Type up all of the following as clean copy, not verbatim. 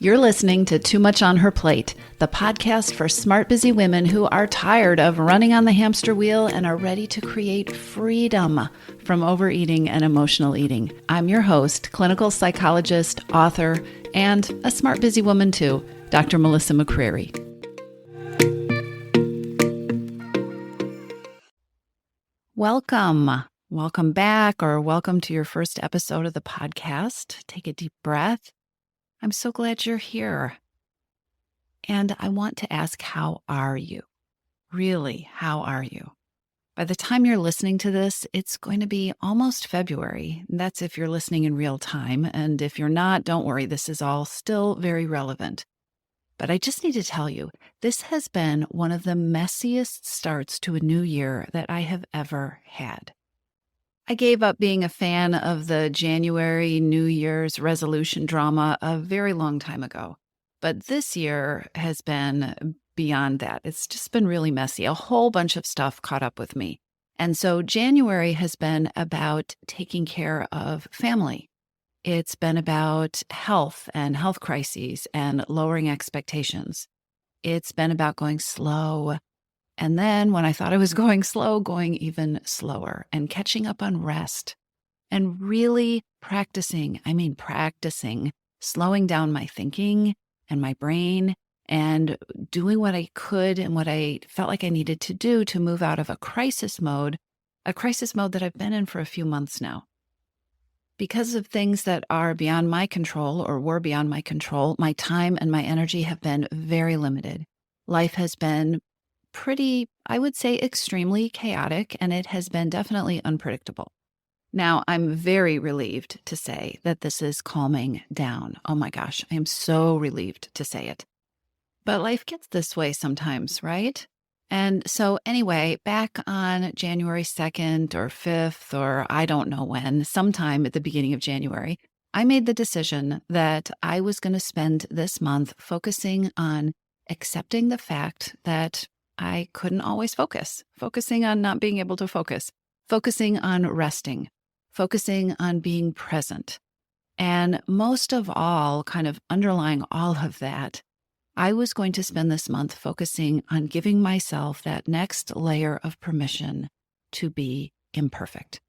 You're listening to Too Much on Her Plate, the podcast for smart, busy women who are tired of running on the hamster wheel and are ready to create freedom from overeating and emotional eating. I'm your host, clinical psychologist, author, and a smart, busy woman too, Dr. Melissa McCreary. Welcome back, or welcome to your first episode of the podcast. Take a deep breath. I'm so glad you're here. And I want to ask, how are you? Really, how are you? By the time you're listening to this, it's going to be almost February. That's if you're listening in real time. And if you're not, don't worry, this is all still very relevant. But I just need to tell you, this has been one of the messiest starts to a new year that I have ever had. I gave up being a fan of the January New Year's resolution drama a very long time ago. But this year has been beyond that. It's just been really messy. A whole bunch of stuff caught up with me. And so January has been about taking care of family. It's been about health and health crises and lowering expectations. It's been about going slow. And then when I thought I was going slow, going even slower and catching up on rest and really practicing slowing down my thinking and my brain and doing what I could and what I felt like I needed to do to move out of a crisis mode that I've been in for a few months now. Because of things that are beyond my control or were beyond my control, my time and my energy have been very limited. Life has been pretty, I would say, extremely chaotic, and it has been definitely unpredictable. Now, I'm very relieved to say that this is calming down. Oh my gosh, I am so relieved to say it. But life gets this way sometimes, right? And so anyway, back on January 2nd or 5th, or I don't know when, sometime at the beginning of January, I made the decision that I was going to spend this month focusing on accepting the fact that I couldn't always focusing on not being able to focusing on resting, focusing on being present. And most of all, kind of underlying all of that, I was going to spend this month focusing on giving myself that next layer of permission to be imperfect,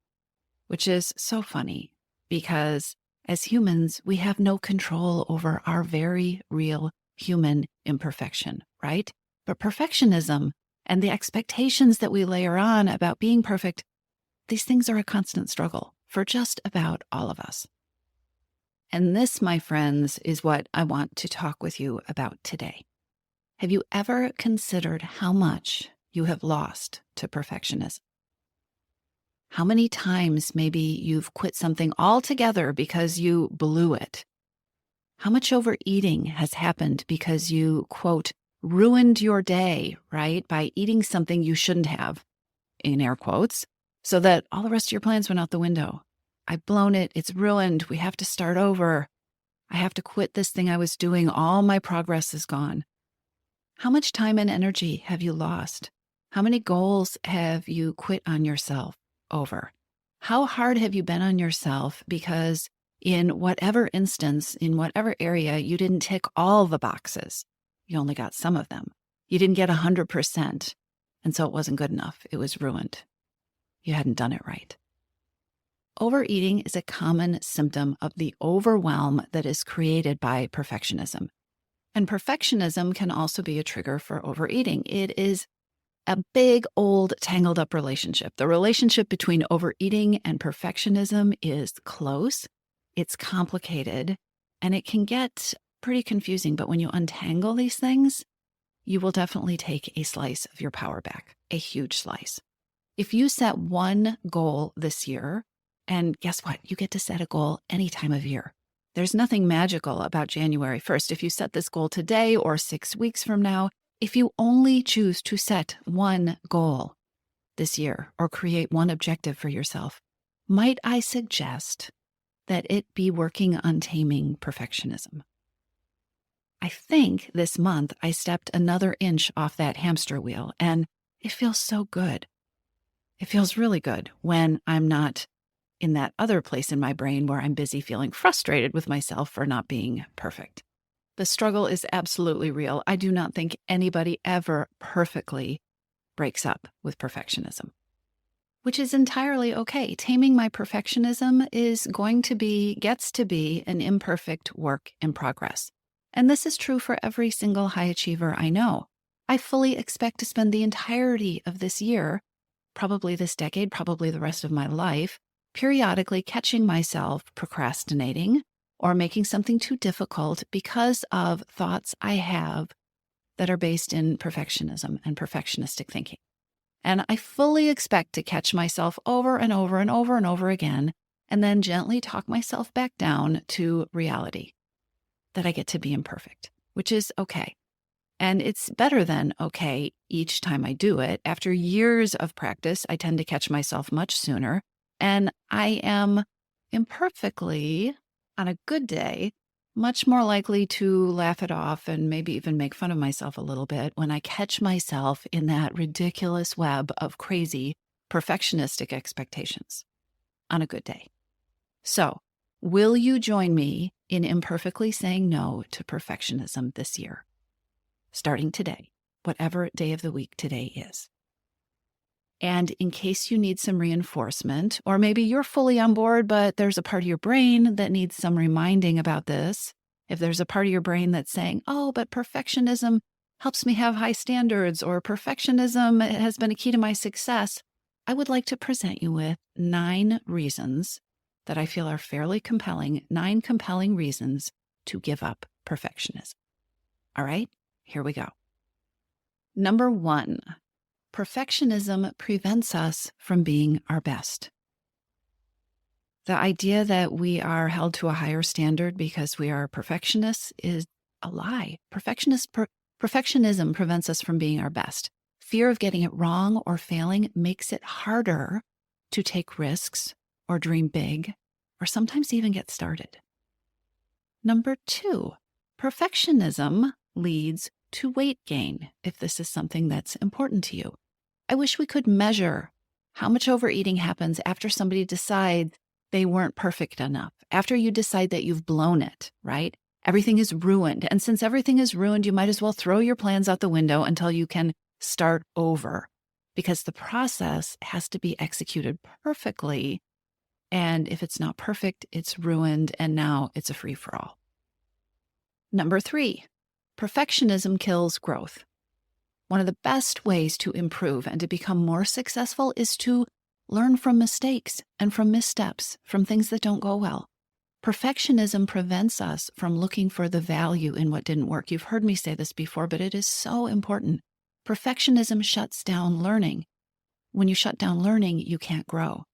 which is so funny because as humans, we have no control over our very real human imperfection, right? But perfectionism and the expectations that we layer on about being perfect, these things are a constant struggle for just about all of us. And this, my friends, is what I want to talk with you about today. Have you ever considered how much you have lost to perfectionism? How many times maybe you've quit something altogether because you blew it? How much overeating has happened because you, quote, ruined your day, right, by eating something you shouldn't have, in air quotes, so that all the rest of your plans went out the window? I've blown it. It's ruined. We have to start over. I have to quit this thing I was doing. All my progress is gone. How much time and energy have you lost? How many goals have you quit on yourself over? How hard have you been on yourself because in whatever instance, in whatever area, you didn't tick all the boxes? You only got some of them. You didn't get 100%. And so it wasn't good enough. It was ruined. You hadn't done it right. Overeating is a common symptom of the overwhelm that is created by perfectionism. And perfectionism can also be a trigger for overeating. It is a big, old, tangled up relationship. The relationship between overeating and perfectionism is close. It's complicated, and it can get pretty confusing. But when you untangle these things, you will definitely take a slice of your power back, a huge slice. If you set one goal this year, and guess what? You get to set a goal any time of year. There's nothing magical about January 1st. If you set this goal today or 6 weeks from now, if you only choose to set one goal this year or create one objective for yourself, might I suggest that it be working on taming perfectionism? I think this month I stepped another inch off that hamster wheel, and it feels so good. It feels really good when I'm not in that other place in my brain where I'm busy feeling frustrated with myself for not being perfect. The struggle is absolutely real. I do not think anybody ever perfectly breaks up with perfectionism, which is entirely okay. Taming my perfectionism gets to be an imperfect work in progress. And this is true for every single high achiever I know. I fully expect to spend the entirety of this year, probably this decade, probably the rest of my life, periodically catching myself procrastinating or making something too difficult because of thoughts I have that are based in perfectionism and perfectionistic thinking. And I fully expect to catch myself over and over and over and over again, and then gently talk myself back down to reality that I get to be imperfect, which is okay. And it's better than okay each time I do it. After years of practice, I tend to catch myself much sooner. And I am imperfectly, on a good day, much more likely to laugh it off and maybe even make fun of myself a little bit when I catch myself in that ridiculous web of crazy perfectionistic expectations on a good day. So, will you join me in imperfectly saying no to perfectionism this year? Starting today, whatever day of the week today is. And in case you need some reinforcement, or maybe you're fully on board, but there's a part of your brain that needs some reminding about this, if there's a part of your brain that's saying, oh, but perfectionism helps me have high standards, or perfectionism has been a key to my success, I would like to present you with 9 reasons that I feel are fairly compelling, 9 compelling reasons to give up perfectionism. All right? Here we go. Number 1, perfectionism prevents us from being our best. The idea that we are held to a higher standard because we are perfectionists is a lie. Perfectionism prevents us from being our best. Fear of getting it wrong or failing makes it harder to take risks or dream big or sometimes even get started. Number 2, perfectionism leads to weight gain, if this is something that's important to you. I wish we could measure how much overeating happens after somebody decides they weren't perfect enough, after you decide that you've blown it, right? Everything is ruined. And since everything is ruined, you might as well throw your plans out the window until you can start over, because the process has to be executed perfectly. And if it's not perfect, it's ruined, and now it's a free-for-all. Number 3, perfectionism kills growth. One of the best ways to improve and to become more successful is to learn from mistakes and from missteps, from things that don't go well. Perfectionism prevents us from looking for the value in what didn't work. You've heard me say this before, but it is so important. Perfectionism shuts down learning. When you shut down learning, you can't grow.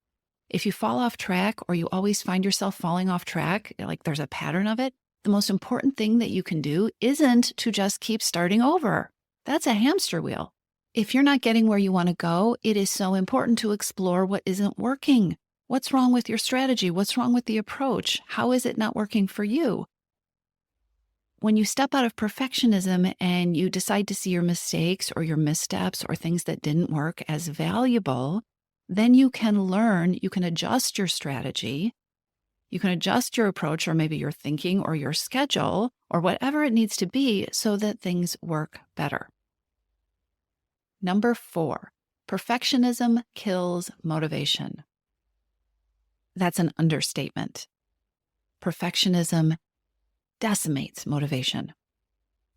If you fall off track or you always find yourself falling off track, like there's a pattern of it, the most important thing that you can do isn't to just keep starting over. That's a hamster wheel. If you're not getting where you want to go, it is so important to explore what isn't working. What's wrong with your strategy? What's wrong with the approach? How is it not working for you? When you step out of perfectionism and you decide to see your mistakes or your missteps or things that didn't work as valuable, then you can learn, you can adjust your strategy, you can adjust your approach or maybe your thinking or your schedule or whatever it needs to be so that things work better. Number 4, perfectionism kills motivation. That's an understatement. Perfectionism decimates motivation.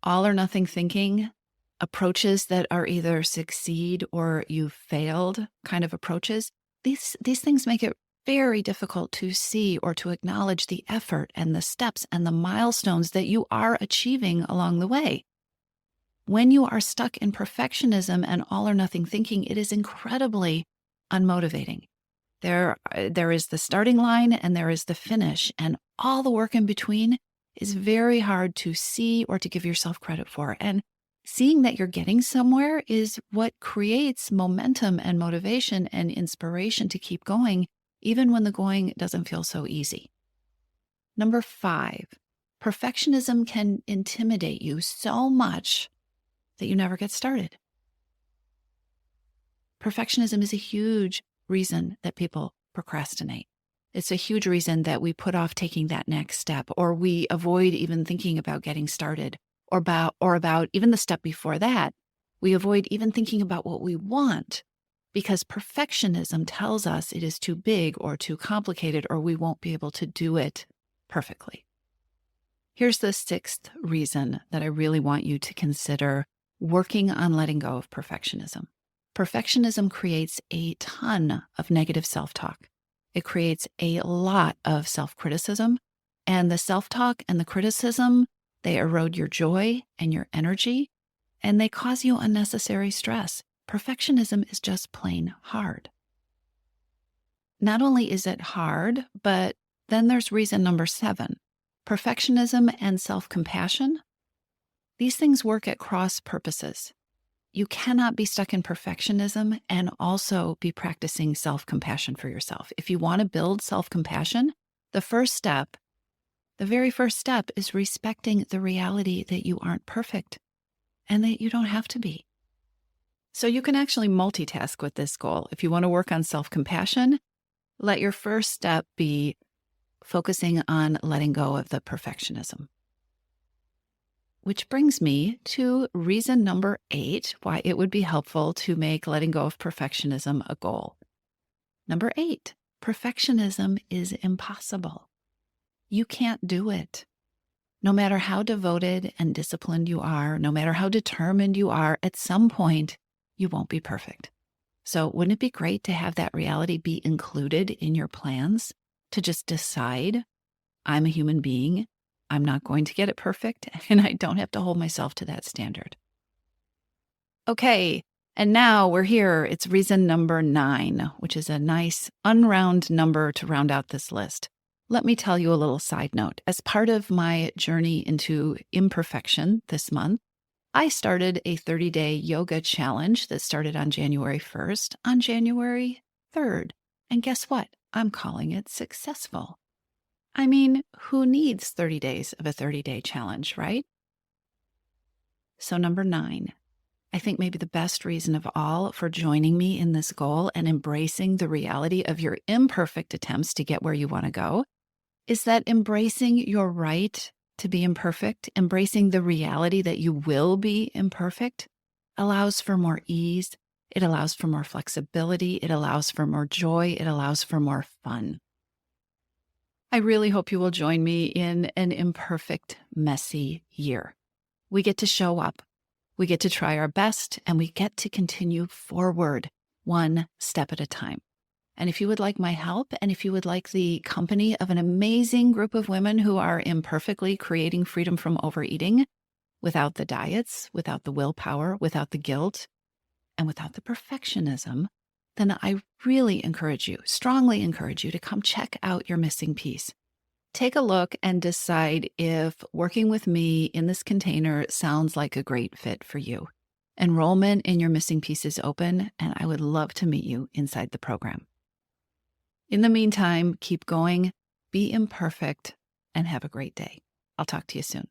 All or nothing thinking, approaches that are either succeed or you've failed kind of approaches, these things make it very difficult to see or to acknowledge the effort and the steps and the milestones that you are achieving along the way. When you are stuck in perfectionism and all or nothing thinking, it is incredibly unmotivating. There is the starting line and there is the finish, and all the work in between is very hard to see or to give yourself credit for. And seeing that you're getting somewhere is what creates momentum and motivation and inspiration to keep going, even when the going doesn't feel so easy. Number 5, perfectionism can intimidate you so much that you never get started. Perfectionism is a huge reason that people procrastinate. It's a huge reason that we put off taking that next step, or we avoid even thinking about getting started, or about even the step before that. We avoid even thinking about what we want because perfectionism tells us it is too big or too complicated, or we won't be able to do it perfectly. Here's the sixth reason that I really want you to consider working on letting go of perfectionism. Perfectionism creates a ton of negative self-talk. It creates a lot of self-criticism, and the self-talk and the criticism, they erode your joy and your energy, and they cause you unnecessary stress. Perfectionism is just plain hard. Not only is it hard, but then there's reason number 7. Perfectionism and self-compassion, these things work at cross purposes. You cannot be stuck in perfectionism and also be practicing self-compassion for yourself. If you want to build self-compassion, the very first step is respecting the reality that you aren't perfect and that you don't have to be. So you can actually multitask with this goal. If you want to work on self-compassion, let your first step be focusing on letting go of the perfectionism. Which brings me to reason number 8, why it would be helpful to make letting go of perfectionism a goal. Number 8, perfectionism is impossible. You can't do it. No matter how devoted and disciplined you are, no matter how determined you are, at some point, you won't be perfect. So wouldn't it be great to have that reality be included in your plans? To just decide, I'm a human being, I'm not going to get it perfect, and I don't have to hold myself to that standard. Okay, and now we're here. It's reason number 9, which is a nice unround number to round out this list. Let me tell you a little side note. As part of my journey into imperfection this month, I started a 30-day yoga challenge that started on January 1st, on January 3rd. And guess what? I'm calling it successful. I mean, who needs 30 days of a 30-day challenge, right? So number 9, I think maybe the best reason of all for joining me in this goal and embracing the reality of your imperfect attempts to get where you want to go is that embracing your right to be imperfect, embracing the reality that you will be imperfect, allows for more ease, it allows for more flexibility, it allows for more joy, it allows for more fun. I really hope you will join me in an imperfect, messy year. We get to show up, we get to try our best, and we get to continue forward one step at a time. And if you would like my help, and if you would like the company of an amazing group of women who are imperfectly creating freedom from overeating, without the diets, without the willpower, without the guilt, and without the perfectionism, then I really strongly encourage you to come check out your missing piece. Take a look and decide if working with me in this container sounds like a great fit for you. Enrollment in your missing piece is open, and I would love to meet you inside the program. In the meantime, keep going, be imperfect, and have a great day. I'll talk to you soon.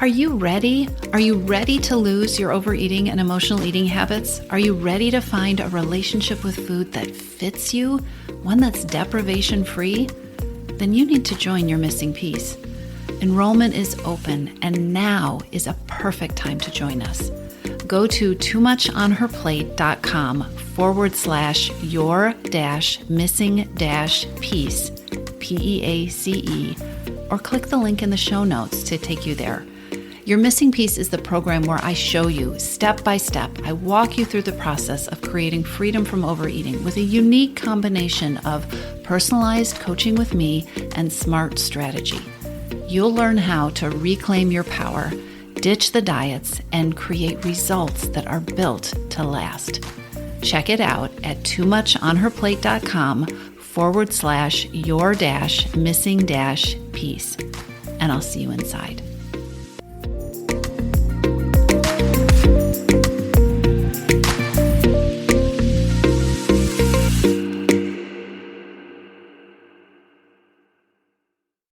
Are you ready? Are you ready to lose your overeating and emotional eating habits? Are you ready to find a relationship with food that fits you, one that's deprivation-free? Then you need to join your missing piece. Enrollment is open, and now is a perfect time to join us. Go to toomuchonherplate.com/your-missing-piece, PEACE, or click the link in the show notes to take you there. Your Missing Piece is the program where I show you step by step. I walk you through the process of creating freedom from overeating with a unique combination of personalized coaching with me and smart strategy. You'll learn how to reclaim your power, ditch the diets, and create results that are built to last. Check it out at toomuchonherplate.com/your-missing-piece, and I'll see you inside.